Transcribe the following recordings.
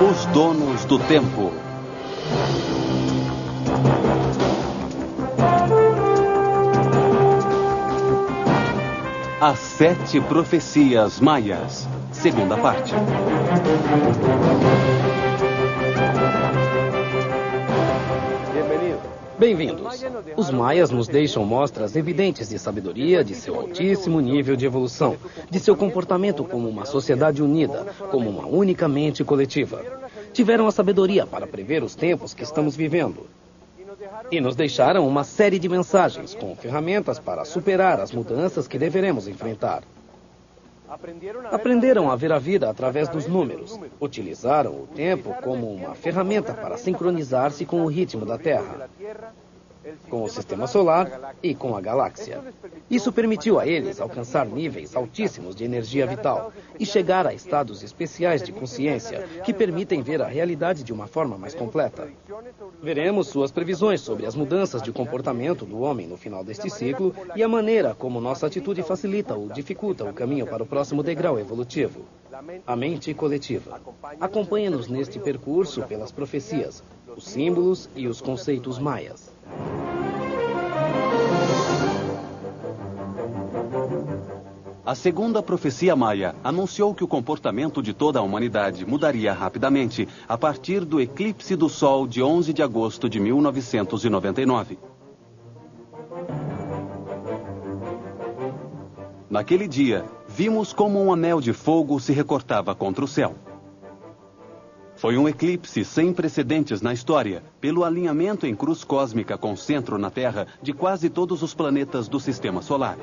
Os Donos do Tempo. As 7 Profecias Maias. Segunda parte. Bem-vindos. Os maias nos deixam mostras evidentes de sabedoria, de seu altíssimo nível de evolução, de seu comportamento como uma sociedade unida, como uma única mente coletiva. Tiveram a sabedoria para prever os tempos que estamos vivendo. E nos deixaram uma série de mensagens com ferramentas para superar as mudanças que deveremos enfrentar. Aprenderam a ver a vida através dos números. Utilizaram o tempo como uma ferramenta para sincronizar-se com o ritmo da Terra, com o sistema solar e com a galáxia. Isso permitiu a eles alcançar níveis altíssimos de energia vital e chegar a estados especiais de consciência que permitem ver a realidade de uma forma mais completa. Veremos suas previsões sobre as mudanças de comportamento do homem no final deste ciclo e a maneira como nossa atitude facilita ou dificulta o caminho para o próximo degrau evolutivo, a mente coletiva. Acompanhe-nos neste percurso pelas profecias, os símbolos e os conceitos maias. A segunda profecia maia anunciou que o comportamento de toda a humanidade mudaria rapidamente a partir do eclipse do Sol de 11 de agosto de 1999. Naquele dia, vimos como um anel de fogo se recortava contra o céu. Foi um eclipse sem precedentes na história, pelo alinhamento em cruz cósmica com centro na Terra de quase todos os planetas do Sistema Solar.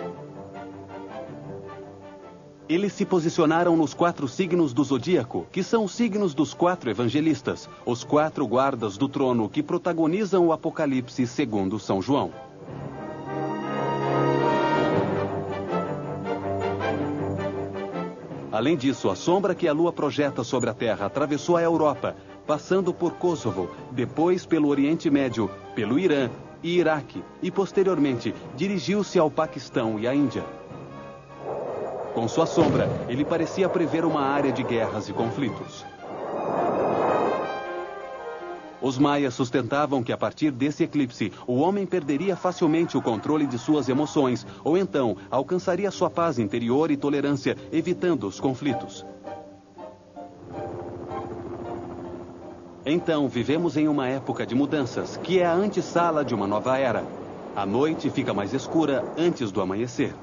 Eles se posicionaram nos 4 signos do zodíaco, que são os signos dos 4 evangelistas, os 4 guardas do trono que protagonizam o Apocalipse segundo São João. Além disso, a sombra que a Lua projeta sobre a Terra atravessou a Europa, passando por Kosovo, depois pelo Oriente Médio, pelo Irã e Iraque, e posteriormente dirigiu-se ao Paquistão e à Índia. Com sua sombra, ele parecia prever uma área de guerras e conflitos. Os maias sustentavam que a partir desse eclipse, o homem perderia facilmente o controle de suas emoções, ou então alcançaria sua paz interior e tolerância, evitando os conflitos. Então, vivemos em uma época de mudanças, que é a antessala de uma nova era. A noite fica mais escura antes do amanhecer.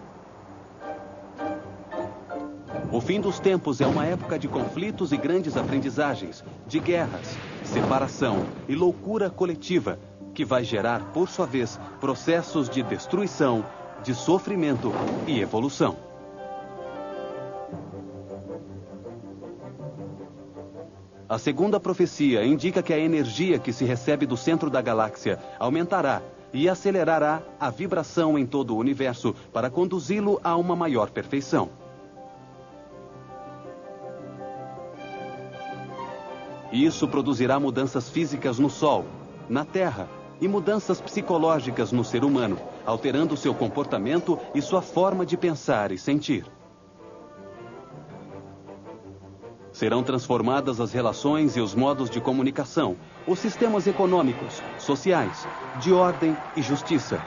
O fim dos tempos é uma época de conflitos e grandes aprendizagens, de guerras, separação e loucura coletiva, que vai gerar, por sua vez, processos de destruição, de sofrimento e evolução. A segunda profecia indica que a energia que se recebe do centro da galáxia aumentará e acelerará a vibração em todo o universo para conduzi-lo a uma maior perfeição. Isso produzirá mudanças físicas no Sol, na Terra, e mudanças psicológicas no ser humano, alterando seu comportamento e sua forma de pensar e sentir. Serão transformadas as relações e os modos de comunicação, os sistemas econômicos, sociais, de ordem e justiça.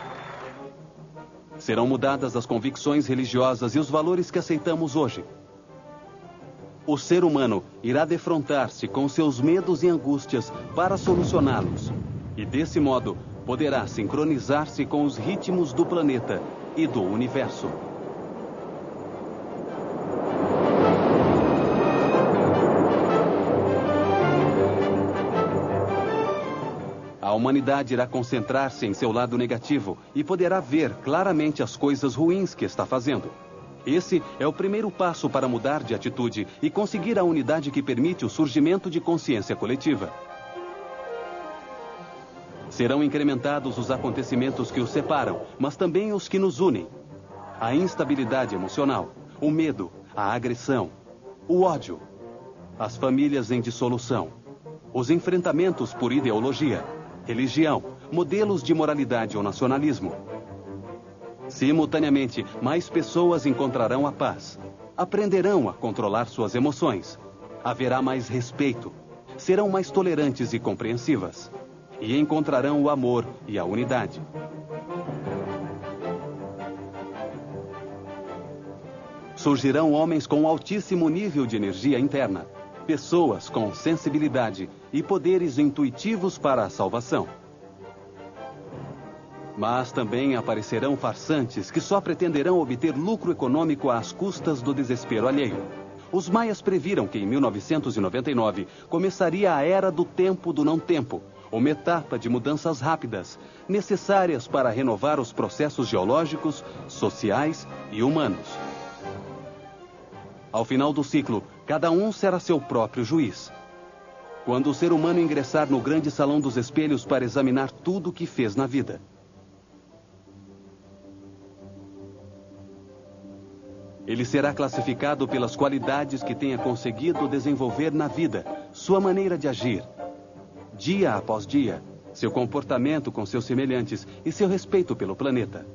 Serão mudadas as convicções religiosas e os valores que aceitamos hoje. O ser humano irá defrontar-se com seus medos e angústias para solucioná-los. E desse modo, poderá sincronizar-se com os ritmos do planeta e do universo. A humanidade irá concentrar-se em seu lado negativo e poderá ver claramente as coisas ruins que está fazendo. Esse é o primeiro passo para mudar de atitude e conseguir a unidade que permite o surgimento de consciência coletiva. Serão incrementados os acontecimentos que os separam, mas também os que nos unem. A instabilidade emocional, o medo, a agressão, o ódio, as famílias em dissolução, os enfrentamentos por ideologia, religião, modelos de moralidade ou nacionalismo. Simultaneamente, mais pessoas encontrarão a paz, aprenderão a controlar suas emoções. Haverá mais respeito, serão mais tolerantes e compreensivas, e encontrarão o amor e a unidade. Surgirão homens com altíssimo nível de energia interna, pessoas com sensibilidade e poderes intuitivos para a salvação. Mas também aparecerão farsantes que só pretenderão obter lucro econômico às custas do desespero alheio. Os maias previram que em 1999 começaria a era do tempo do não-tempo, uma etapa de mudanças rápidas, necessárias para renovar os processos geológicos, sociais e humanos. Ao final do ciclo, cada um será seu próprio juiz. Quando o ser humano ingressar no grande salão dos espelhos para examinar tudo o que fez na vida. Ele será classificado pelas qualidades que tenha conseguido desenvolver na vida, sua maneira de agir, dia após dia, seu comportamento com seus semelhantes e seu respeito pelo planeta.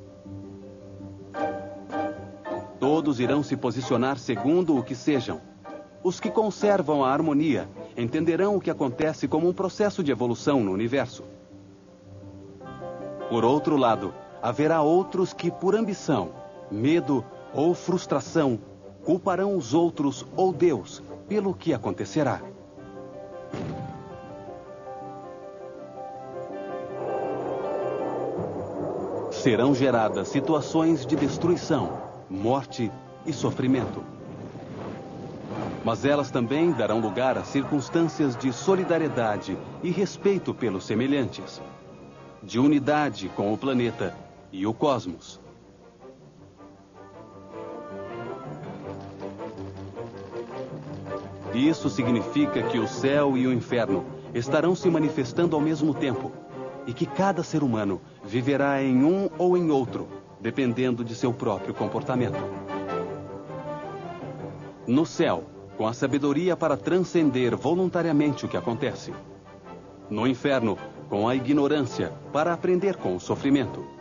Todos irão se posicionar segundo o que sejam. Os que conservam a harmonia entenderão o que acontece como um processo de evolução no universo. Por outro lado, haverá outros que, por ambição, medo ou frustração, culparão os outros ou Deus pelo que acontecerá. Serão geradas situações de destruição, morte e sofrimento. Mas elas também darão lugar a circunstâncias de solidariedade e respeito pelos semelhantes, de unidade com o planeta e o cosmos. Isso significa que o céu e o inferno estarão se manifestando ao mesmo tempo e que cada ser humano viverá em um ou em outro, dependendo de seu próprio comportamento. No céu, com a sabedoria para transcender voluntariamente o que acontece. No inferno, com a ignorância para aprender com o sofrimento.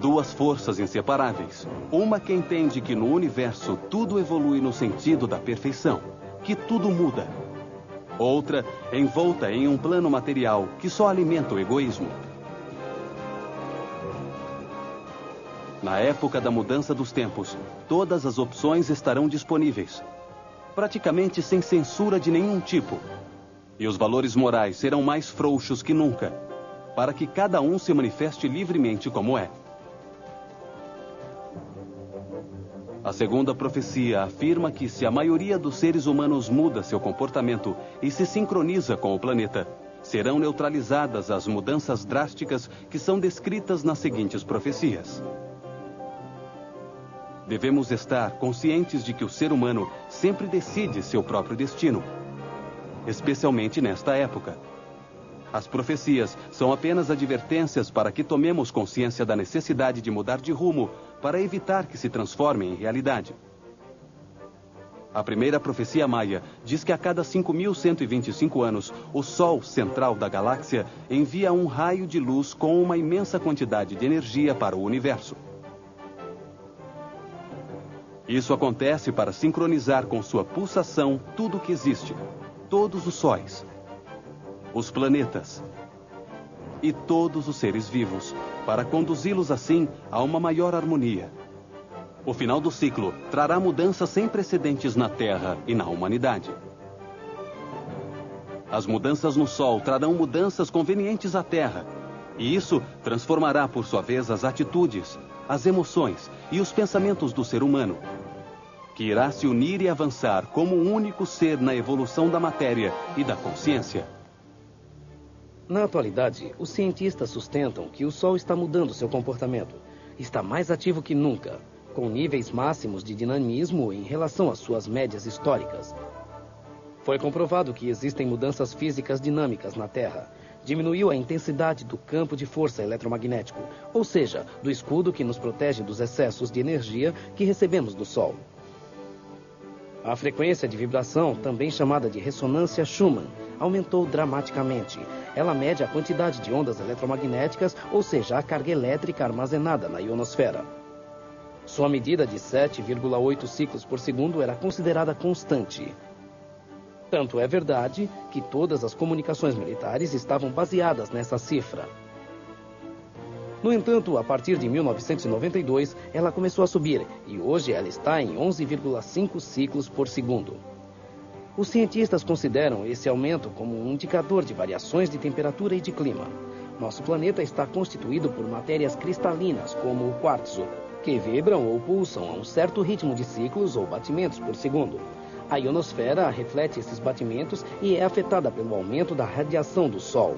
Duas forças inseparáveis. Uma que entende que no universo tudo evolui no sentido da perfeição, que tudo muda. Outra, envolta em um plano material que só alimenta o egoísmo. Na época da mudança dos tempos, todas as opções estarão disponíveis, praticamente sem censura de nenhum tipo. E os valores morais serão mais frouxos que nunca, para que cada um se manifeste livremente como é. A segunda profecia afirma que se a maioria dos seres humanos muda seu comportamento e se sincroniza com o planeta, serão neutralizadas as mudanças drásticas que são descritas nas seguintes profecias. Devemos estar conscientes de que o ser humano sempre decide seu próprio destino, especialmente nesta época. As profecias são apenas advertências para que tomemos consciência da necessidade de mudar de rumo para evitar que se transformem em realidade. A primeira profecia maia diz que a cada 5.125 anos, o Sol central da galáxia envia um raio de luz com uma imensa quantidade de energia para o universo. Isso acontece para sincronizar com sua pulsação tudo o que existe, todos os sóis, os planetas e todos os seres vivos, para conduzi-los assim a uma maior harmonia. O final do ciclo trará mudanças sem precedentes na Terra e na humanidade. As mudanças no Sol trarão mudanças convenientes à Terra, e isso transformará, por sua vez, as atitudes, as emoções e os pensamentos do ser humano, que irá se unir e avançar como um único ser na evolução da matéria e da consciência. Na atualidade, os cientistas sustentam que o Sol está mudando seu comportamento. Está mais ativo que nunca, com níveis máximos de dinamismo em relação às suas médias históricas. Foi comprovado que existem mudanças físicas dinâmicas na Terra. Diminuiu a intensidade do campo de força eletromagnético, ou seja, do escudo que nos protege dos excessos de energia que recebemos do Sol. A frequência de vibração, também chamada de ressonância Schumann, aumentou dramaticamente. Ela mede a quantidade de ondas eletromagnéticas, ou seja, a carga elétrica armazenada na ionosfera. Sua medida de 7,8 ciclos por segundo era considerada constante. Tanto é verdade que todas as comunicações militares estavam baseadas nessa cifra. No entanto, a partir de 1992, ela começou a subir e hoje ela está em 11,5 ciclos por segundo. Os cientistas consideram esse aumento como um indicador de variações de temperatura e de clima. Nosso planeta está constituído por matérias cristalinas, como o quartzo, que vibram ou pulsam a um certo ritmo de ciclos ou batimentos por segundo. A ionosfera reflete esses batimentos e é afetada pelo aumento da radiação do Sol.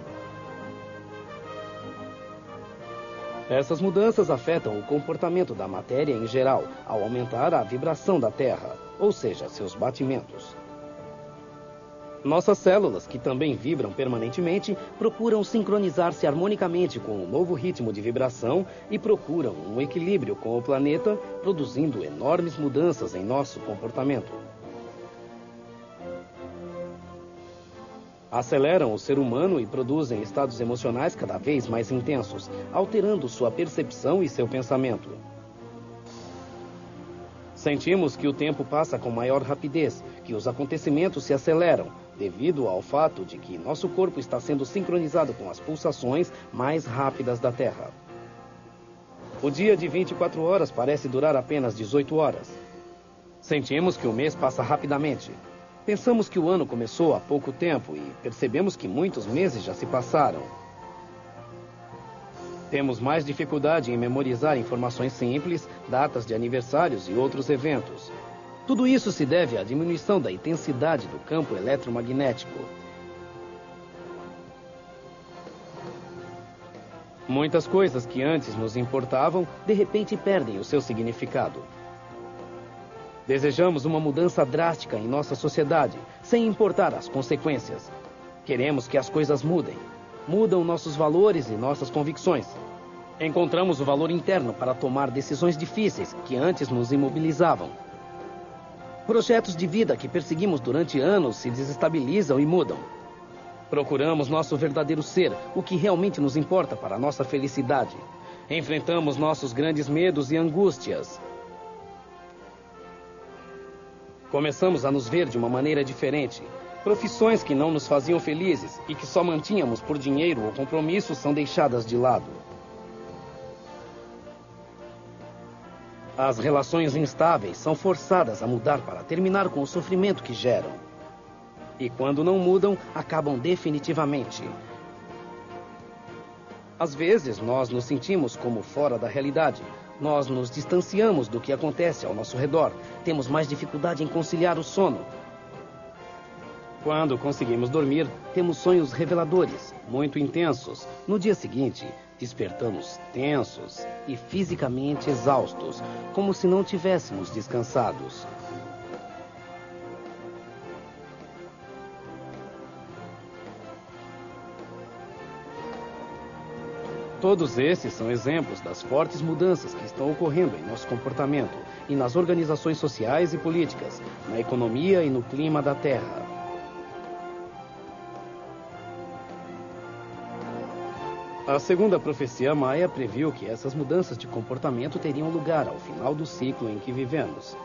Essas mudanças afetam o comportamento da matéria em geral, ao aumentar a vibração da Terra, ou seja, seus batimentos. Nossas células, que também vibram permanentemente, procuram sincronizar-se harmonicamente com o novo ritmo de vibração e procuram um equilíbrio com o planeta, produzindo enormes mudanças em nosso comportamento. Aceleram o ser humano e produzem estados emocionais cada vez mais intensos, alterando sua percepção e seu pensamento. Sentimos que o tempo passa com maior rapidez, que os acontecimentos se aceleram, devido ao fato de que nosso corpo está sendo sincronizado com as pulsações mais rápidas da Terra. O dia de 24 horas parece durar apenas 18 horas. Sentimos que o mês passa rapidamente. Pensamos que o ano começou há pouco tempo e percebemos que muitos meses já se passaram. Temos mais dificuldade em memorizar informações simples, datas de aniversários e outros eventos. Tudo isso se deve à diminuição da intensidade do campo eletromagnético. Muitas coisas que antes nos importavam, de repente perdem o seu significado. Desejamos uma mudança drástica em nossa sociedade, sem importar as consequências. Queremos que as coisas mudem. Mudam nossos valores e nossas convicções. Encontramos o valor interno para tomar decisões difíceis que antes nos imobilizavam. Projetos de vida que perseguimos durante anos se desestabilizam e mudam. Procuramos nosso verdadeiro ser, o que realmente nos importa para a nossa felicidade. Enfrentamos nossos grandes medos e angústias. Começamos a nos ver de uma maneira diferente. Profissões que não nos faziam felizes e que só mantínhamos por dinheiro ou compromisso são deixadas de lado. As relações instáveis são forçadas a mudar para terminar com o sofrimento que geram. E quando não mudam, acabam definitivamente. Às vezes, nós nos sentimos como fora da realidade. Nós nos distanciamos do que acontece ao nosso redor. Temos mais dificuldade em conciliar o sono. Quando conseguimos dormir, temos sonhos reveladores, muito intensos. No dia seguinte, despertamos tensos e fisicamente exaustos, como se não tivéssemos descansados. Todos esses são exemplos das fortes mudanças que estão ocorrendo em nosso comportamento e nas organizações sociais e políticas, na economia e no clima da Terra. A segunda profecia maia previu que essas mudanças de comportamento teriam lugar ao final do ciclo em que vivemos.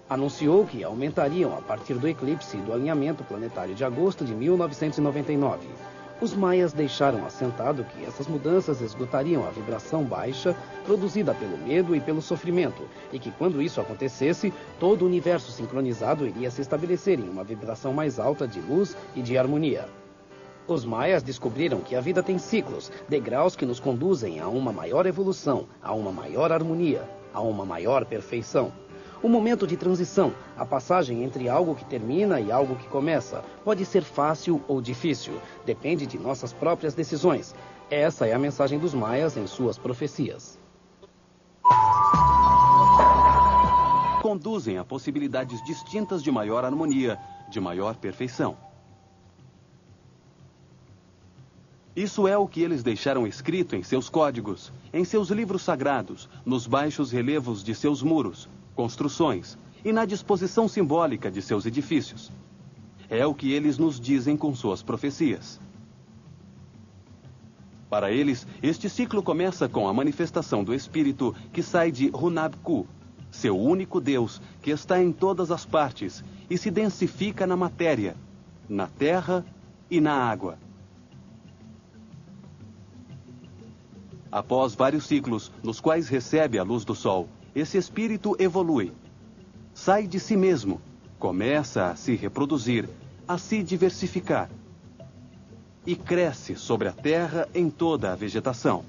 Anunciou que aumentariam a partir do eclipse e do alinhamento planetário de agosto de 1999. Os maias deixaram assentado que essas mudanças esgotariam a vibração baixa produzida pelo medo e pelo sofrimento, e que quando isso acontecesse, todo o universo sincronizado iria se estabelecer em uma vibração mais alta de luz e de harmonia. Os maias descobriram que a vida tem ciclos, degraus que nos conduzem a uma maior evolução, a uma maior harmonia, a uma maior perfeição. O momento de transição, a passagem entre algo que termina e algo que começa, pode ser fácil ou difícil, depende de nossas próprias decisões. Essa é a mensagem dos maias em suas profecias. Conduzem a possibilidades distintas de maior harmonia, de maior perfeição. Isso é o que eles deixaram escrito em seus códigos, em seus livros sagrados, nos baixos relevos de seus muros, construções e na disposição simbólica de seus edifícios. É o que eles nos dizem com suas profecias. Para eles, este ciclo começa com a manifestação do espírito que sai de Hunab-Ku, seu único Deus, que está em todas as partes e se densifica na matéria, na terra e na água. Após vários ciclos, nos quais recebe a luz do sol, esse espírito evolui. Sai de si mesmo, começa a se reproduzir, a se diversificar. E cresce sobre a terra em toda a vegetação.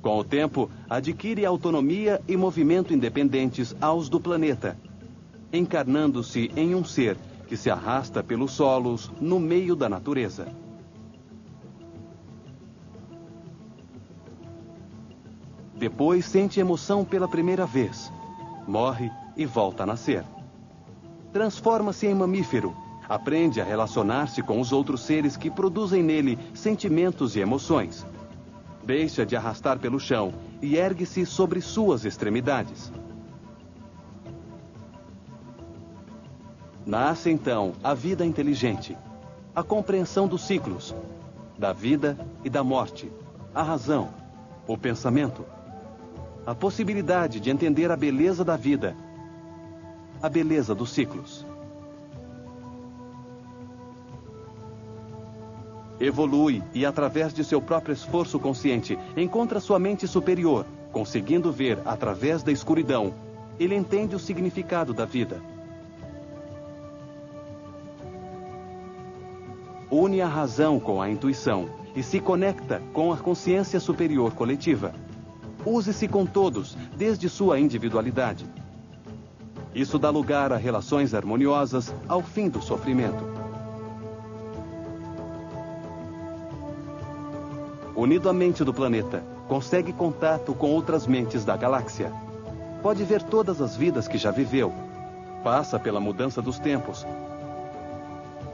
Com o tempo, adquire autonomia e movimento independentes aos do planeta, encarnando-se em um ser que se arrasta pelos solos no meio da natureza. Depois sente emoção pela primeira vez, morre e volta a nascer. Transforma-se em mamífero, aprende a relacionar-se com os outros seres que produzem nele sentimentos e emoções. Deixa de arrastar pelo chão e ergue-se sobre suas extremidades. Nasce então a vida inteligente, a compreensão dos ciclos, da vida e da morte, a razão, o pensamento, a possibilidade de entender a beleza da vida, a beleza dos ciclos. Evolui e, através de seu próprio esforço consciente, encontra sua mente superior. Conseguindo ver através da escuridão, ele entende o significado da vida. Une a razão com a intuição e se conecta com a consciência superior coletiva. Use-se com todos, desde sua individualidade. Isso dá lugar a relações harmoniosas ao fim do sofrimento. Unido à mente do planeta, consegue contato com outras mentes da galáxia. Pode ver todas as vidas que já viveu. Passa pela mudança dos tempos.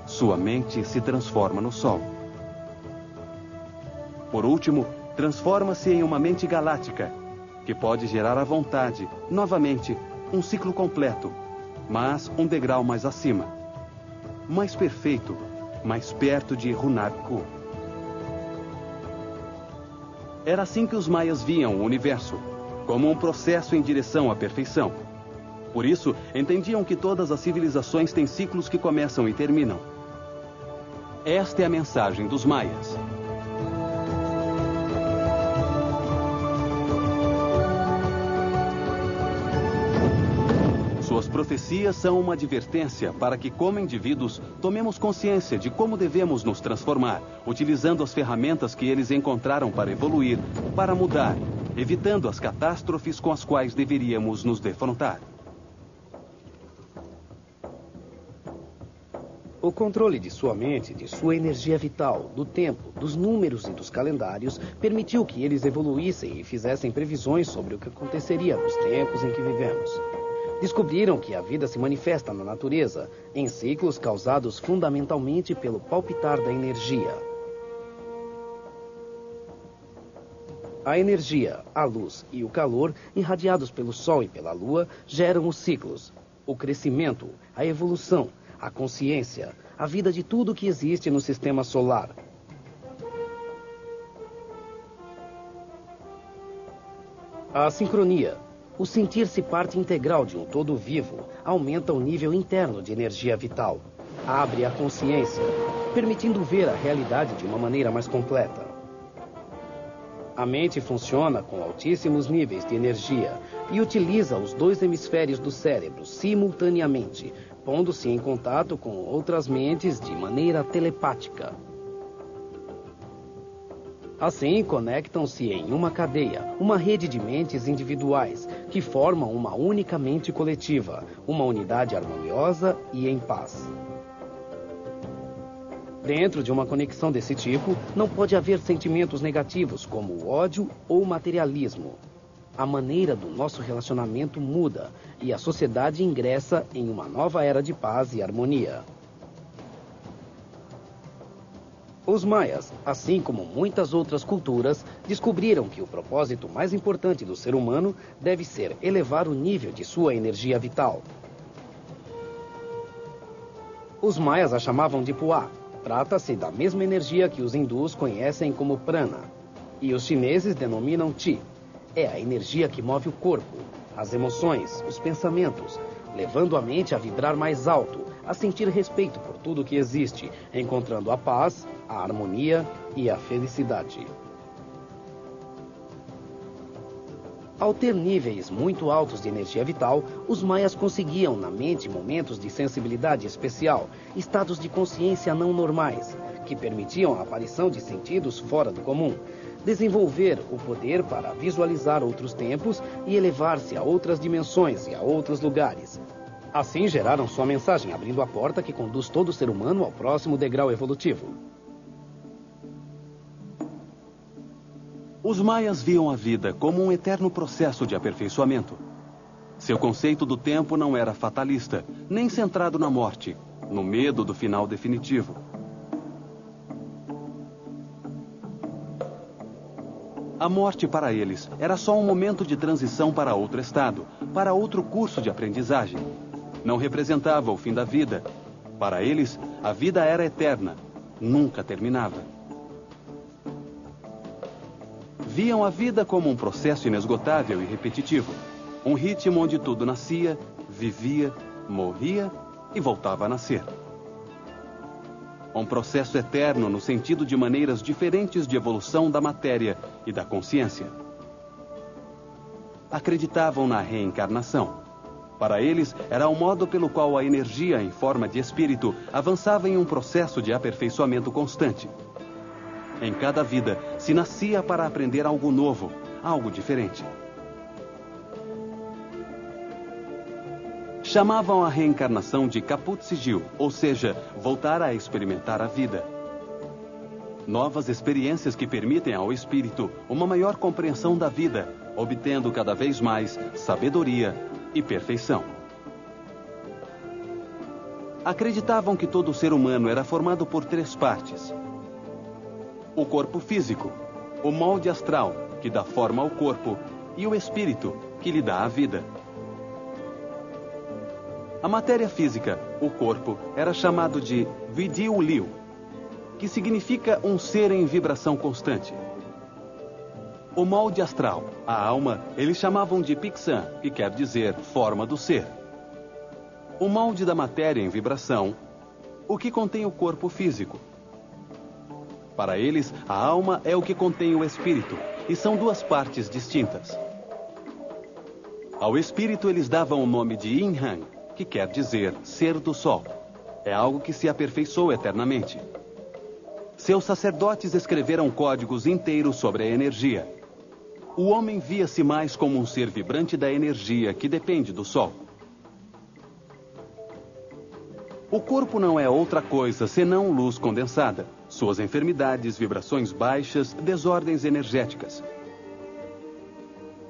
Sua mente se transforma no Sol. Por último, transforma-se em uma mente galáctica, que pode gerar à vontade, novamente, um ciclo completo, mas um degrau mais acima. Mais perfeito, mais perto de Hunab-Ku. Era assim que os maias viam o universo, como um processo em direção à perfeição. Por isso, entendiam que todas as civilizações têm ciclos que começam e terminam. Esta é a mensagem dos maias. Suas profecias são uma advertência para que, como indivíduos, tomemos consciência de como devemos nos transformar, utilizando as ferramentas que eles encontraram para evoluir, para mudar, evitando as catástrofes com as quais deveríamos nos defrontar. O controle de sua mente, de sua energia vital, do tempo, dos números e dos calendários permitiu que eles evoluíssem e fizessem previsões sobre o que aconteceria nos tempos em que vivemos. Descobriram que a vida se manifesta na natureza, em ciclos causados fundamentalmente pelo palpitar da energia. A energia, a luz e o calor, irradiados pelo Sol e pela Lua, geram os ciclos, o crescimento, a evolução, a consciência, a vida de tudo que existe no sistema solar. A sincronia, o sentir-se parte integral de um todo vivo, aumenta o nível interno de energia vital, abre a consciência, permitindo ver a realidade de uma maneira mais completa. A mente funciona com altíssimos níveis de energia e utiliza os dois hemisférios do cérebro simultaneamente, pondo-se em contato com outras mentes de maneira telepática. Assim, conectam-se em uma cadeia, uma rede de mentes individuais, que formam uma única mente coletiva, uma unidade harmoniosa e em paz. Dentro de uma conexão desse tipo, não pode haver sentimentos negativos como o ódio ou o materialismo. A maneira do nosso relacionamento muda e a sociedade ingressa em uma nova era de paz e harmonia. Os maias, assim como muitas outras culturas, descobriram que o propósito mais importante do ser humano deve ser elevar o nível de sua energia vital. Os maias a chamavam de Puá. Trata-se da mesma energia que os hindus conhecem como prana, e os chineses denominam Chi. é a energia que move o corpo, as emoções, os pensamentos, levando a mente a vibrar mais alto, a sentir respeito por tudo que existe, encontrando a paz, a harmonia e a felicidade. Ao ter níveis muito altos de energia vital, os maias conseguiam na mente momentos de sensibilidade especial, estados de consciência não normais, que permitiam a aparição de sentidos fora do comum, desenvolver o poder para visualizar outros tempos e elevar-se a outras dimensões e a outros lugares. Assim geraram sua mensagem, abrindo a porta que conduz todo ser humano ao próximo degrau evolutivo. Os maias viam a vida como um eterno processo de aperfeiçoamento. Seu conceito do tempo não era fatalista, nem centrado na morte, no medo do final definitivo. A morte para eles era só um momento de transição para outro estado, para outro curso de aprendizagem. Não representava o fim da vida. Para eles, a vida era eterna, nunca terminava. Viam a vida como um processo inesgotável e repetitivo. Um ritmo onde tudo nascia, vivia, morria e voltava a nascer. Um processo eterno no sentido de maneiras diferentes de evolução da matéria e da consciência. Acreditavam na reencarnação. Para eles, era o modo pelo qual a energia em forma de espírito avançava em um processo de aperfeiçoamento constante. Em cada vida, se nascia para aprender algo novo, algo diferente. Chamavam a reencarnação de Caput Sigil, ou seja, voltar a experimentar a vida. Novas experiências que permitem ao espírito uma maior compreensão da vida, obtendo cada vez mais sabedoria e perfeição. Acreditavam que todo ser humano era formado por 3 partes. O corpo físico, o molde astral, que dá forma ao corpo, e o espírito, que lhe dá a vida. A matéria física, o corpo, era chamado de Vidiu Liu, que significa um ser em vibração constante. O molde astral, a alma, eles chamavam de Pixan, que quer dizer forma do ser. O molde da matéria em vibração, o que contém o corpo físico. Para eles, a alma é o que contém o espírito, e são 2 partes distintas. Ao espírito eles davam o nome de Yin Han, que quer dizer ser do sol. É algo que se aperfeiçoa eternamente. Seus sacerdotes escreveram códigos inteiros sobre a energia. O homem via-se mais como um ser vibrante da energia que depende do sol. O corpo não é outra coisa senão luz condensada. Suas enfermidades, vibrações baixas, desordens energéticas.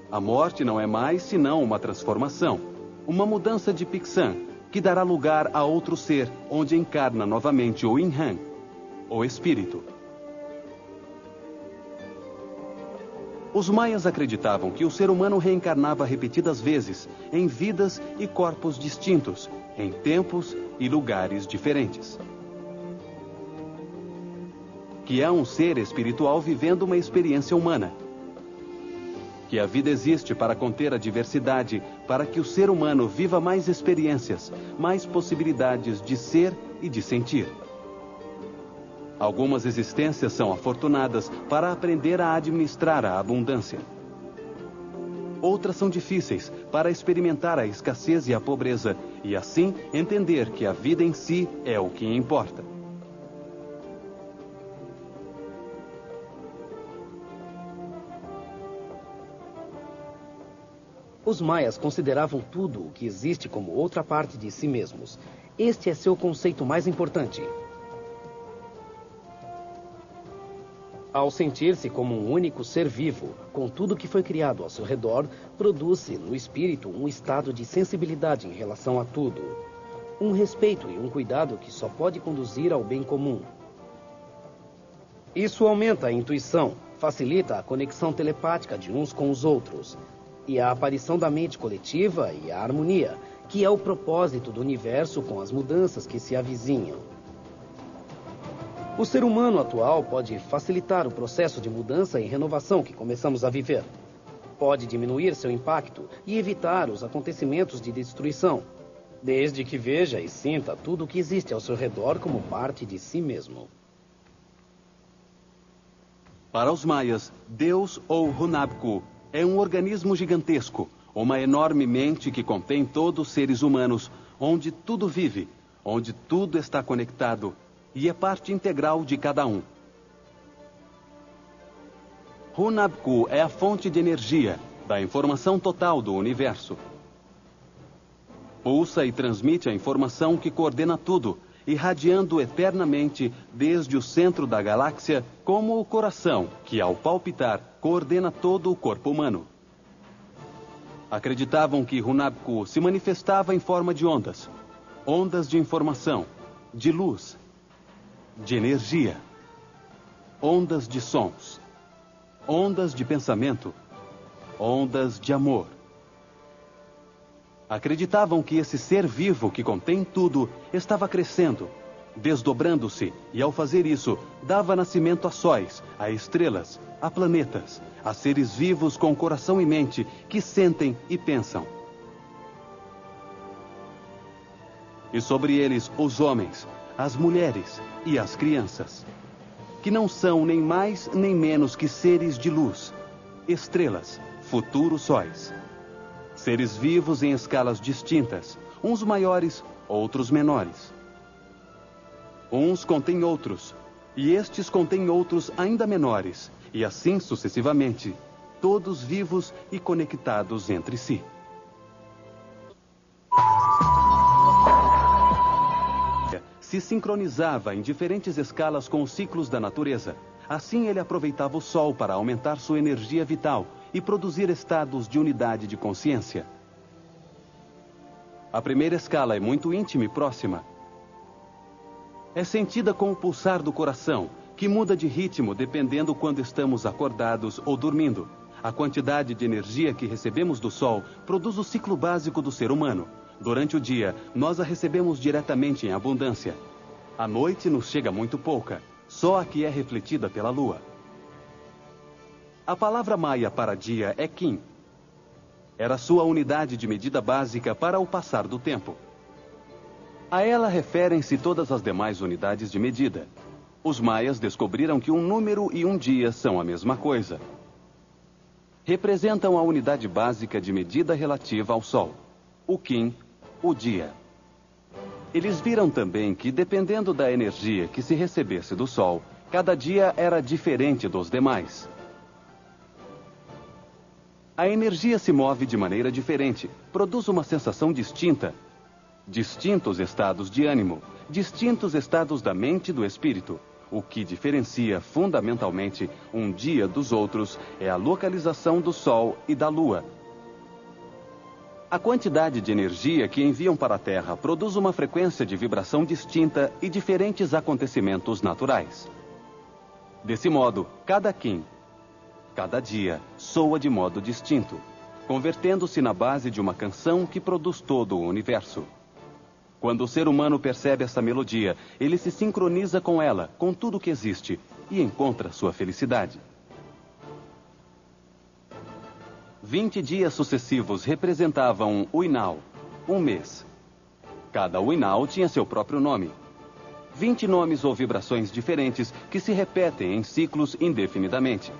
A morte não é mais senão uma transformação, uma mudança de Pixan, que dará lugar a outro ser, onde encarna novamente o Yin Han, o espírito. Os maias acreditavam que o ser humano reencarnava repetidas vezes, em vidas e corpos distintos, em tempos e lugares diferentes. Que é um ser espiritual vivendo uma experiência humana. Que a vida existe para conter a diversidade, para que o ser humano viva mais experiências, mais possibilidades de ser e de sentir. Algumas existências são afortunadas para aprender a administrar a abundância. Outras são difíceis para experimentar a escassez e a pobreza, e assim entender que a vida em si é o que importa. Os maias consideravam tudo o que existe como outra parte de si mesmos. Este é seu conceito mais importante. Ao sentir-se como um único ser vivo, com tudo que foi criado ao seu redor, produz-se no espírito um estado de sensibilidade em relação a tudo. Um respeito e um cuidado que só pode conduzir ao bem comum. Isso aumenta a intuição, facilita a conexão telepática de uns com os outros, e a aparição da mente coletiva e a harmonia, que é o propósito do universo com as mudanças que se avizinham. O ser humano atual pode facilitar o processo de mudança e renovação que começamos a viver. pode diminuir seu impacto e evitar os acontecimentos de destruição, desde que veja e sinta tudo o que existe ao seu redor como parte de si mesmo. Para os maias, Deus ou Hunabku é um organismo gigantesco, uma enorme mente que contém todos os seres humanos, onde tudo vive, onde tudo está conectado e é parte integral de cada um. Hunabku é a fonte de energia, da informação total do universo. Pulsa e transmite a informação que coordena tudo, irradiando eternamente desde o centro da galáxia, como o coração, que ao palpitar, coordena todo o corpo humano. Acreditavam que Hunabku se manifestava em forma de ondas. Ondas de informação, de luz, de energia. Ondas de sons. Ondas de pensamento. Ondas de amor. Acreditavam que esse ser vivo que contém tudo estava crescendo, desdobrando-se, e ao fazer isso, dava nascimento a sóis, a estrelas, a planetas, a seres vivos com coração e mente que sentem e pensam. E sobre eles, os homens, as mulheres e as crianças, que não são nem mais nem menos que seres de luz, estrelas, futuros sóis. Seres vivos em escalas distintas, uns maiores, outros menores. Uns contêm outros, e estes contêm outros ainda menores, e assim sucessivamente, todos vivos e conectados entre si. Se sincronizava em diferentes escalas com os ciclos da natureza. Assim ele aproveitava o Sol para aumentar sua energia vital e produzir estados de unidade de consciência. A primeira escala é muito íntima e próxima. É sentida com o pulsar do coração, que muda de ritmo dependendo quando estamos acordados ou dormindo. A quantidade de energia que recebemos do Sol produz o ciclo básico do ser humano. Durante o dia, nós a recebemos diretamente em abundância. À noite nos chega muito pouca, só a que é refletida pela Lua. A palavra maia para dia é Kim. Era sua unidade de medida básica para o passar do tempo. A ela referem-se todas as demais unidades de medida. Os maias descobriram que um número e um dia são a mesma coisa. Representam a unidade básica de medida relativa ao Sol, o Kim, o dia. Eles viram também que, dependendo da energia que se recebesse do Sol, cada dia era diferente dos demais. A energia se move de maneira diferente, produz uma sensação distinta. Distintos estados de ânimo, distintos estados da mente e do espírito. O que diferencia fundamentalmente um dia dos outros é a localização do Sol e da Lua. A quantidade de energia que enviam para a Terra produz uma frequência de vibração distinta e diferentes acontecimentos naturais. Desse modo, cada Kim, cada dia, soa de modo distinto, convertendo-se na base de uma canção que produz todo o universo. Quando o ser humano percebe essa melodia, ele se sincroniza com ela, com tudo que existe, e encontra sua felicidade. 20 dias sucessivos representavam um Uinal, um mês. Cada Uinal tinha seu próprio nome. 20 nomes ou vibrações diferentes que se repetem em ciclos indefinidamente.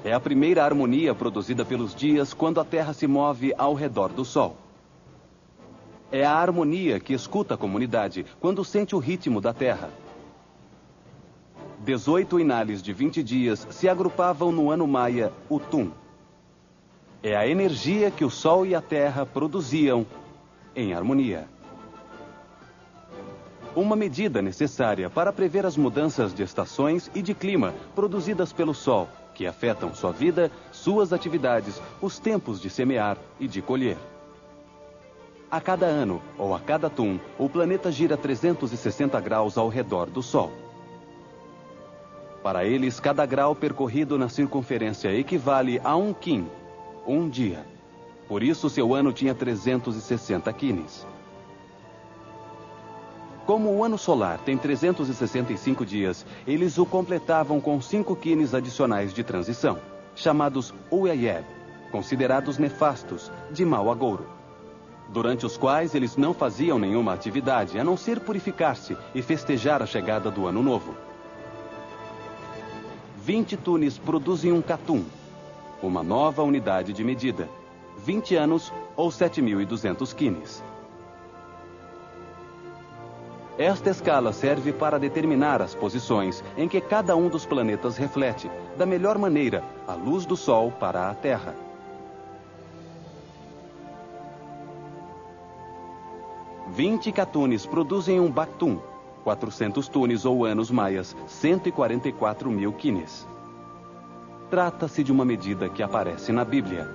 É a primeira harmonia produzida pelos dias quando a Terra se move ao redor do Sol. É a harmonia que escuta a comunidade quando sente o ritmo da Terra. 18 Uinales de 20 dias se agrupavam no ano maia, o Tum. É a energia que o Sol e a Terra produziam em harmonia. Uma medida necessária para prever as mudanças de estações e de clima produzidas pelo Sol, que afetam sua vida, suas atividades, os tempos de semear e de colher. A cada ano, ou a cada Tum, o planeta gira 360 graus ao redor do Sol. Para eles, cada grau percorrido na circunferência equivale a um Kim, um dia. Por isso, seu ano tinha 360 Kines. Como o ano solar tem 365 dias, eles o completavam com 5 Kines adicionais de transição. chamados Uyayeb, considerados nefastos, de mau agouro, durante os quais eles não faziam nenhuma atividade, a não ser purificar-se e festejar a chegada do Ano Novo. 20 tunes produzem um catum, uma nova unidade de medida, 20 anos ou 7.200 quines. Esta escala serve para determinar as posições em que cada um dos planetas reflete, da melhor maneira, a luz do Sol para a Terra. Vinte catunes produzem um bactum, 400 tunes ou anos maias, 144.000 quines. Trata-se de uma medida que aparece na Bíblia,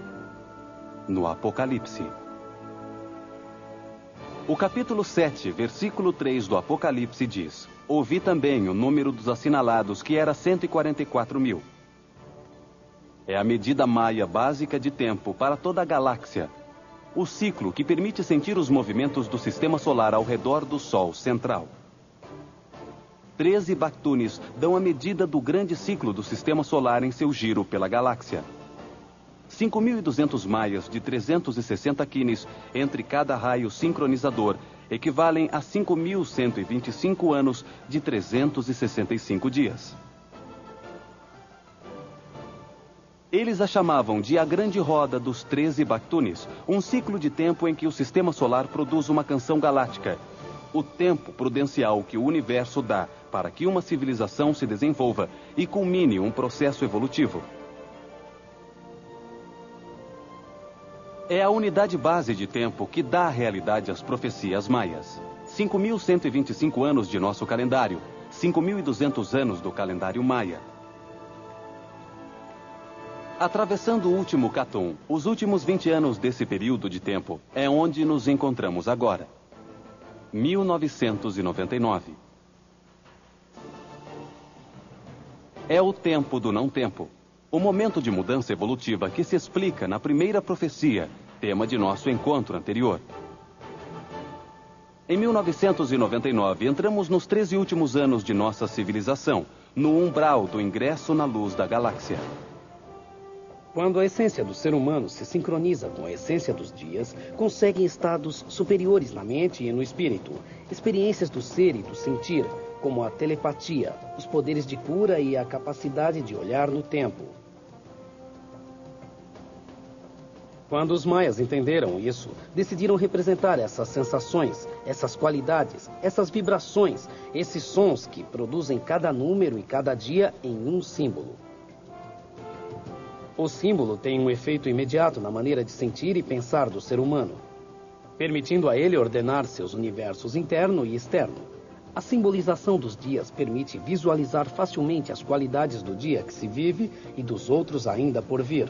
no Apocalipse. O capítulo 7, versículo 3 do Apocalipse diz: ouvi também o número dos assinalados, que era 144.000. É a medida maia básica de tempo para toda a galáxia. O ciclo que permite sentir os movimentos do sistema solar ao redor do Sol central. 13 bactunes dão a medida do grande ciclo do sistema solar em seu giro pela galáxia. 5.200 maias de 360 quines entre cada raio sincronizador equivalem a 5.125 anos de 365 dias. Eles a chamavam de a grande roda dos 13 bactunes, um ciclo de tempo em que o sistema solar produz uma canção galáctica, o tempo prudencial que o universo dá para que uma civilização se desenvolva e culmine um processo evolutivo. É a unidade base de tempo que dá realidade às profecias maias. 5.125 anos de nosso calendário, 5.200 anos do calendário maia. Atravessando o último catum, os últimos 20 anos desse período de tempo, é onde nos encontramos agora. 1999. É o tempo do não tempo. O momento de mudança evolutiva que se explica na primeira profecia, tema de nosso encontro anterior. Em 1999, entramos nos 13 últimos anos de nossa civilização, no umbral do ingresso na luz da galáxia. Quando a essência do ser humano se sincroniza com a essência dos dias, conseguem estados superiores na mente e no espírito, experiências do ser e do sentir, como a telepatia, os poderes de cura e a capacidade de olhar no tempo. Quando os maias entenderam isso, decidiram representar essas sensações, essas qualidades, essas vibrações, esses sons que produzem cada número e cada dia em um símbolo. O símbolo tem um efeito imediato na maneira de sentir e pensar do ser humano, permitindo a ele ordenar seus universos interno e externo. A simbolização dos dias permite visualizar facilmente as qualidades do dia que se vive e dos outros ainda por vir.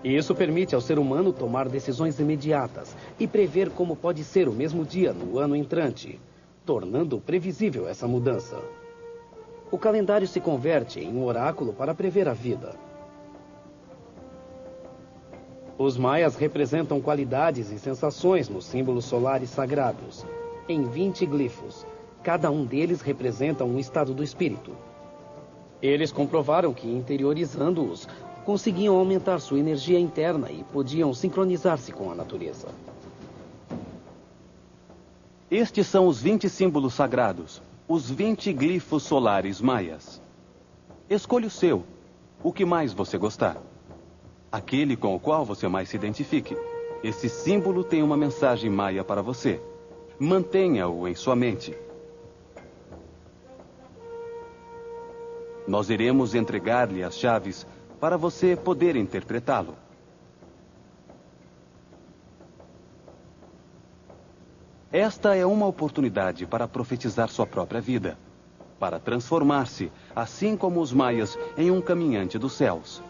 E isso permite ao ser humano tomar decisões imediatas e prever como pode ser o mesmo dia no ano entrante, tornando previsível essa mudança. O calendário se converte em um oráculo para prever a vida. Os maias representam qualidades e sensações nos símbolos solares sagrados, em 20 glifos. Cada um deles representa um estado do espírito. Eles comprovaram que, interiorizando-os, conseguiam aumentar sua energia interna e podiam sincronizar-se com a natureza. Estes são os 20 símbolos sagrados, os 20 glifos solares maias. Escolha o seu, o que mais você gostar. Aquele com o qual você mais se identifique. Esse símbolo tem uma mensagem maia para você. Mantenha-o em sua mente. Nós iremos entregar-lhe as chaves para você poder interpretá-lo. Esta é uma oportunidade para profetizar sua própria vida, para transformar-se, assim como os maias, em um caminhante dos céus.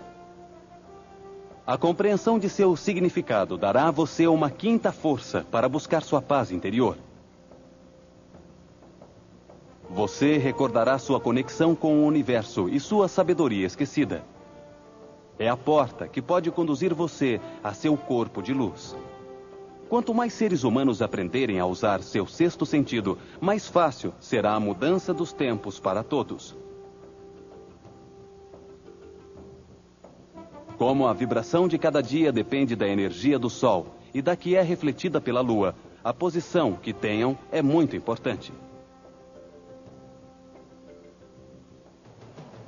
A compreensão de seu significado dará a você uma quinta força para buscar sua paz interior. Você recordará sua conexão com o universo e sua sabedoria esquecida. É a porta que pode conduzir você a seu corpo de luz. Quanto mais seres humanos aprenderem a usar seu sexto sentido, mais fácil será a mudança dos tempos para todos. Como a vibração de cada dia depende da energia do Sol e da que é refletida pela Lua, a posição que tenham é muito importante.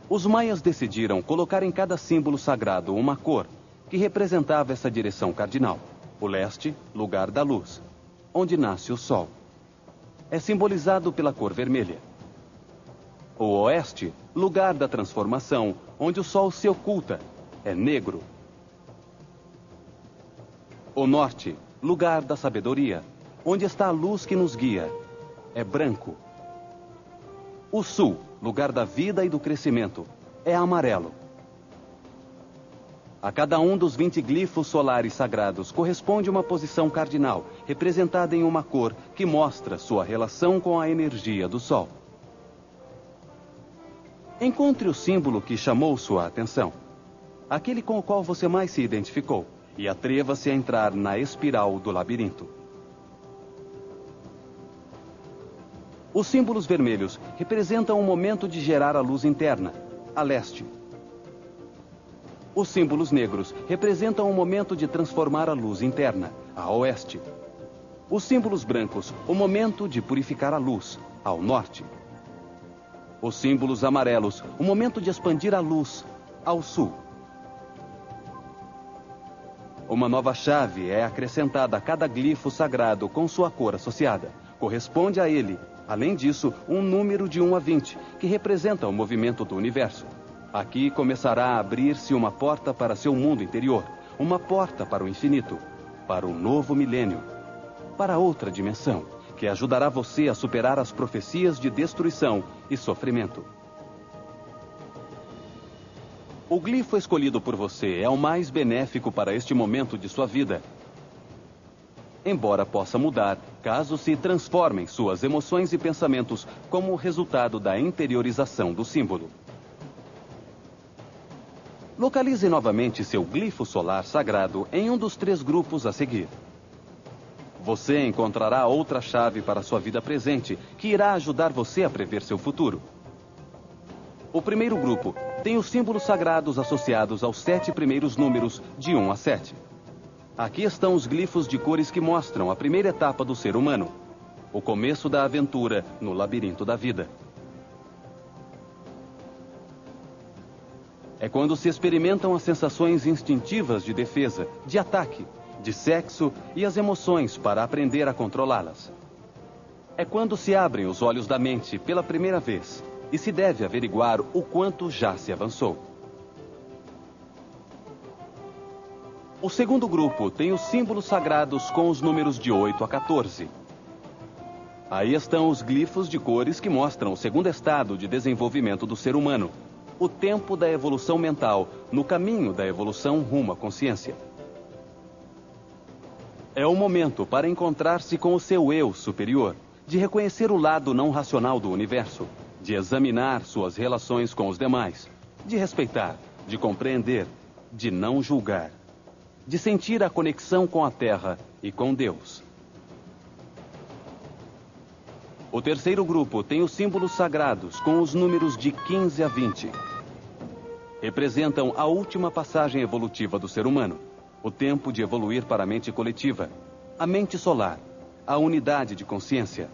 Os maias decidiram colocar em cada símbolo sagrado uma cor que representava essa direção cardinal. O leste, lugar da luz, onde nasce o Sol. É simbolizado pela cor vermelha. O oeste, lugar da transformação, onde o Sol se oculta, é negro. O norte, lugar da sabedoria, onde está a luz que nos guia, é branco. O sul, lugar da vida e do crescimento, é amarelo. A cada um dos 20 glifos solares sagrados corresponde uma posição cardinal, representada em uma cor que mostra sua relação com a energia do Sol. Encontre o símbolo que chamou sua atenção, aquele com o qual você mais se identificou, e atreva-se a entrar na espiral do labirinto. Os símbolos vermelhos representam o momento de gerar a luz interna, a leste. Os símbolos negros representam o momento de transformar a luz interna, a oeste. Os símbolos brancos, o momento de purificar a luz, ao norte. Os símbolos amarelos, o momento de expandir a luz, ao sul. Uma nova chave é acrescentada a cada glifo sagrado com sua cor associada. Corresponde a ele, além disso, um número de 1 a 20, que representa o movimento do universo. Aqui começará a abrir-se uma porta para seu mundo interior, uma porta para o infinito, para o novo milênio, para outra dimensão, que ajudará você a superar as profecias de destruição e sofrimento. O glifo escolhido por você é o mais benéfico para este momento de sua vida. Embora possa mudar, caso se transformem suas emoções e pensamentos como resultado da interiorização do símbolo. Localize novamente seu glifo solar sagrado em um dos 3 grupos a seguir. Você encontrará outra chave para sua vida presente, que irá ajudar você a prever seu futuro. O primeiro grupo tem os símbolos sagrados associados aos 7 primeiros números, de 1 a 7. Aqui estão os glifos de cores que mostram a primeira etapa do ser humano, o começo da aventura no labirinto da vida. É quando se experimentam as sensações instintivas de defesa, de ataque, de sexo e as emoções para aprender a controlá-las. É quando se abrem os olhos da mente pela primeira vez e se deve averiguar o quanto já se avançou. O segundo grupo tem os símbolos sagrados com os números de 8 a 14. Aí estão os glifos de cores que mostram o segundo estado de desenvolvimento do ser humano, o tempo da evolução mental, no caminho da evolução rumo à consciência. É o momento para encontrar-se com o seu eu superior, de reconhecer o lado não racional do universo, de examinar suas relações com os demais, de respeitar, de compreender, de não julgar, de sentir a conexão com a Terra e com Deus. O terceiro grupo tem os símbolos sagrados com os números de 15 a 20. Representam a última passagem evolutiva do ser humano, o tempo de evoluir para a mente coletiva, a mente solar, a unidade de consciência.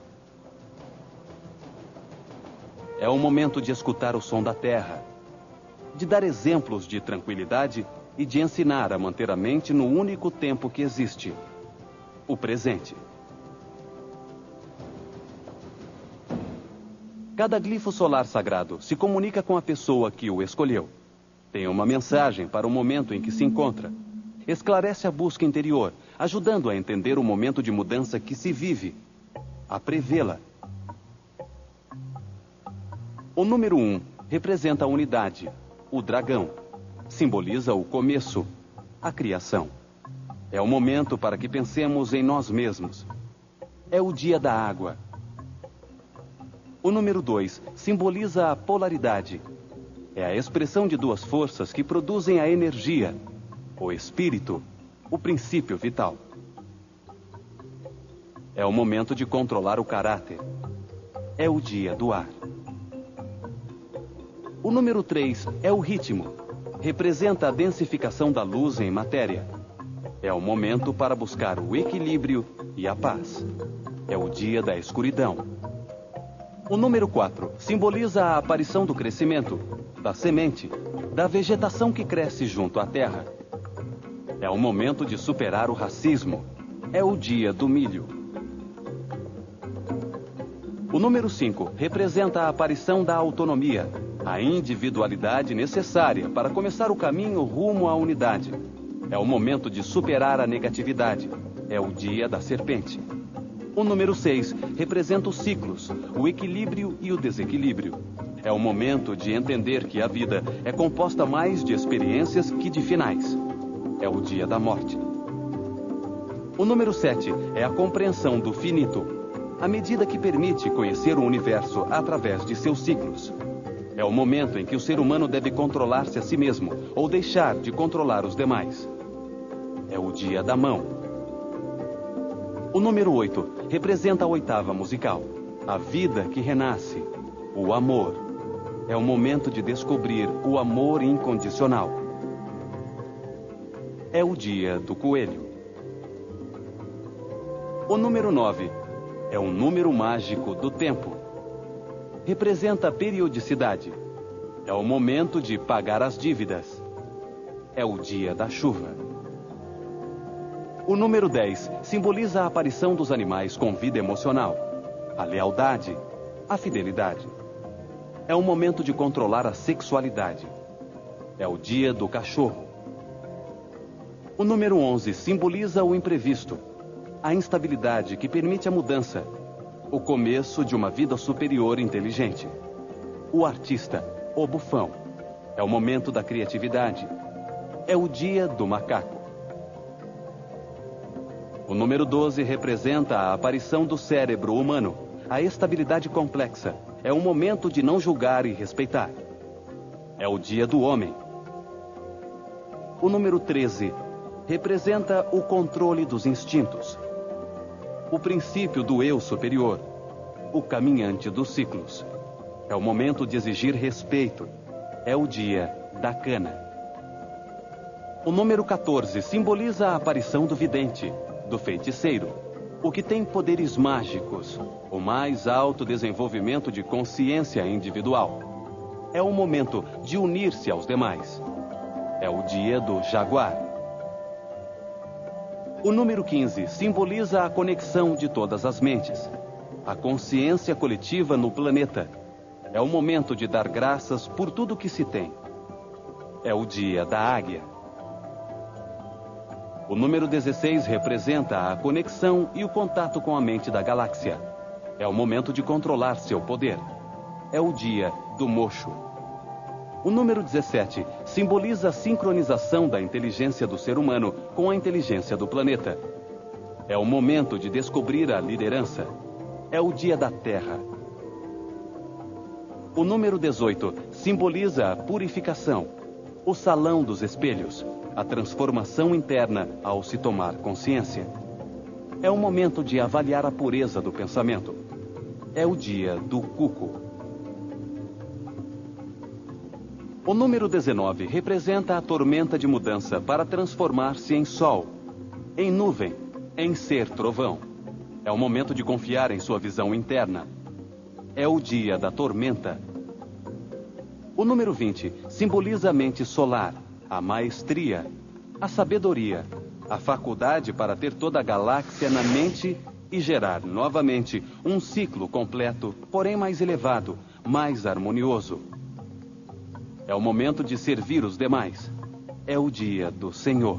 É o momento de escutar o som da Terra, de dar exemplos de tranquilidade e de ensinar a manter a mente no único tempo que existe, o presente. Cada glifo solar sagrado se comunica com a pessoa que o escolheu. Tem uma mensagem para o momento em que se encontra. Esclarece a busca interior, ajudando a entender o momento de mudança que se vive, a prevê-la. O número 1 representa a unidade, o dragão. Simboliza o começo, a criação. É o momento para que pensemos em nós mesmos. É o dia da água. O número 2 simboliza a polaridade. É a expressão de 2 forças que produzem a energia, o espírito, o princípio vital. É o momento de controlar o caráter. É o dia do ar. O número 3 é o ritmo, representa a densificação da luz em matéria. É o momento para buscar o equilíbrio e a paz. É o dia da escuridão. O número 4 simboliza a aparição do crescimento, da semente, da vegetação que cresce junto à terra. É o momento de superar o racismo. É o dia do milho. O número 5 representa a aparição da autonomia, a individualidade necessária para começar o caminho rumo à unidade. É o momento de superar a negatividade. É o dia da serpente. O número 6 representa os ciclos, o equilíbrio e o desequilíbrio. É o momento de entender que a vida é composta mais de experiências que de finais. É o dia da morte. O número 7 é a compreensão do finito, a medida que permite conhecer o universo através de seus ciclos. É o momento em que o ser humano deve controlar-se a si mesmo ou deixar de controlar os demais. É o dia da mão. O número 8 representa a oitava musical, a vida que renasce, o amor. É o momento de descobrir o amor incondicional. É o dia do coelho. O número 9 é um número mágico do tempo. Representa a periodicidade. É o momento de pagar as dívidas. É o dia da chuva. O número 10 simboliza a aparição dos animais com vida emocional, a lealdade, a fidelidade. É o momento de controlar a sexualidade. É o dia do cachorro. O número 11 simboliza o imprevisto, a instabilidade que permite a mudança, o começo de uma vida superior inteligente. O artista, o bufão. É o momento da criatividade. É o dia do macaco. O número 12 representa a aparição do cérebro humano, a estabilidade complexa. É o momento de não julgar e respeitar. É o dia do homem. O número 13 representa o controle dos instintos, o princípio do eu superior, o caminhante dos ciclos. É o momento de exigir respeito. É o dia da cana. O número 14 simboliza a aparição do vidente, do feiticeiro, o que tem poderes mágicos, o mais alto desenvolvimento de consciência individual. É o momento de unir-se aos demais. É o dia do jaguar. O número 15 simboliza a conexão de todas as mentes, a consciência coletiva no planeta. É o momento de dar graças por tudo que se tem. É o dia da águia. O número 16 representa a conexão e o contato com a mente da galáxia. É o momento de controlar seu poder. É o dia do mocho. O número 17 simboliza a sincronização da inteligência do ser humano com a inteligência do planeta. É o momento de descobrir a liderança. É o dia da Terra. O número 18 simboliza a purificação, o salão dos espelhos, a transformação interna ao se tomar consciência. É o momento de avaliar a pureza do pensamento. É o dia do cuco. O número 19 representa a tormenta de mudança para transformar-se em sol, em nuvem, em ser trovão. É o momento de confiar em sua visão interna. É o dia da tormenta. O número 20 simboliza a mente solar, a maestria, a sabedoria, a faculdade para ter toda a galáxia na mente e gerar novamente um ciclo completo, porém mais elevado, mais harmonioso. É o momento de servir os demais. É o dia do Senhor.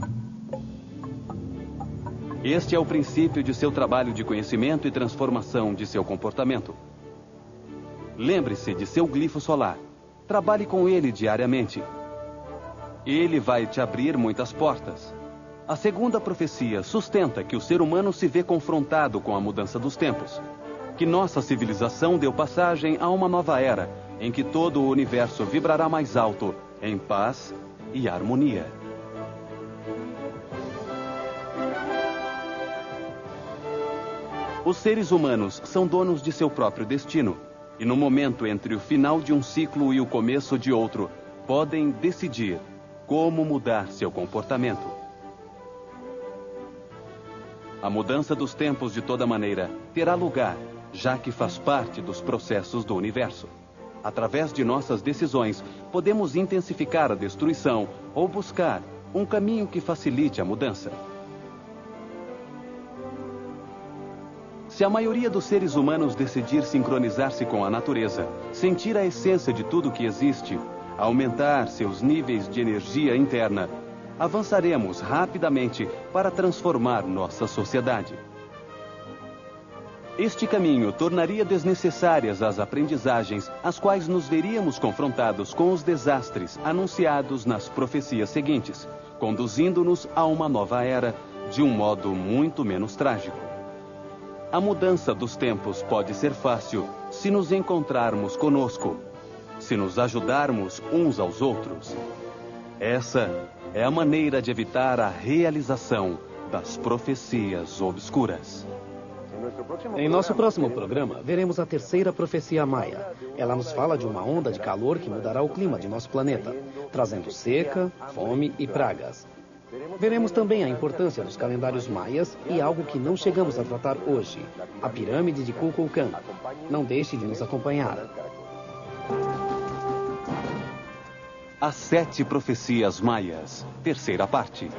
Este é o princípio de seu trabalho de conhecimento e transformação de seu comportamento. Lembre-se de seu glifo solar. Trabalhe com ele diariamente. Ele vai te abrir muitas portas. A segunda profecia sustenta que o ser humano se vê confrontado com a mudança dos tempos. Que nossa civilização deu passagem a uma nova era, em que todo o universo vibrará mais alto, em paz e harmonia. Os seres humanos são donos de seu próprio destino, e no momento entre o final de um ciclo e o começo de outro, podem decidir como mudar seu comportamento. A mudança dos tempos, de toda maneira, terá lugar, já que faz parte dos processos do universo. Através de nossas decisões, podemos intensificar a destruição ou buscar um caminho que facilite a mudança. Se a maioria dos seres humanos decidir sincronizar-se com a natureza, sentir a essência de tudo que existe, aumentar seus níveis de energia interna, avançaremos rapidamente para transformar nossa sociedade. Este caminho tornaria desnecessárias as aprendizagens, às quais nos veríamos confrontados com os desastres anunciados nas profecias seguintes, conduzindo-nos a uma nova era de um modo muito menos trágico. A mudança dos tempos pode ser fácil se nos encontrarmos conosco, se nos ajudarmos uns aos outros. Essa é a maneira de evitar a realização das profecias obscuras. Em nosso próximo programa, veremos a terceira profecia maia. Ela nos fala de uma onda de calor que mudará o clima de nosso planeta, trazendo seca, fome e pragas. Veremos também a importância dos calendários maias e algo que não chegamos a tratar hoje, a pirâmide de Kukulkan. Não deixe de nos acompanhar. As 7 profecias maias, terceira parte.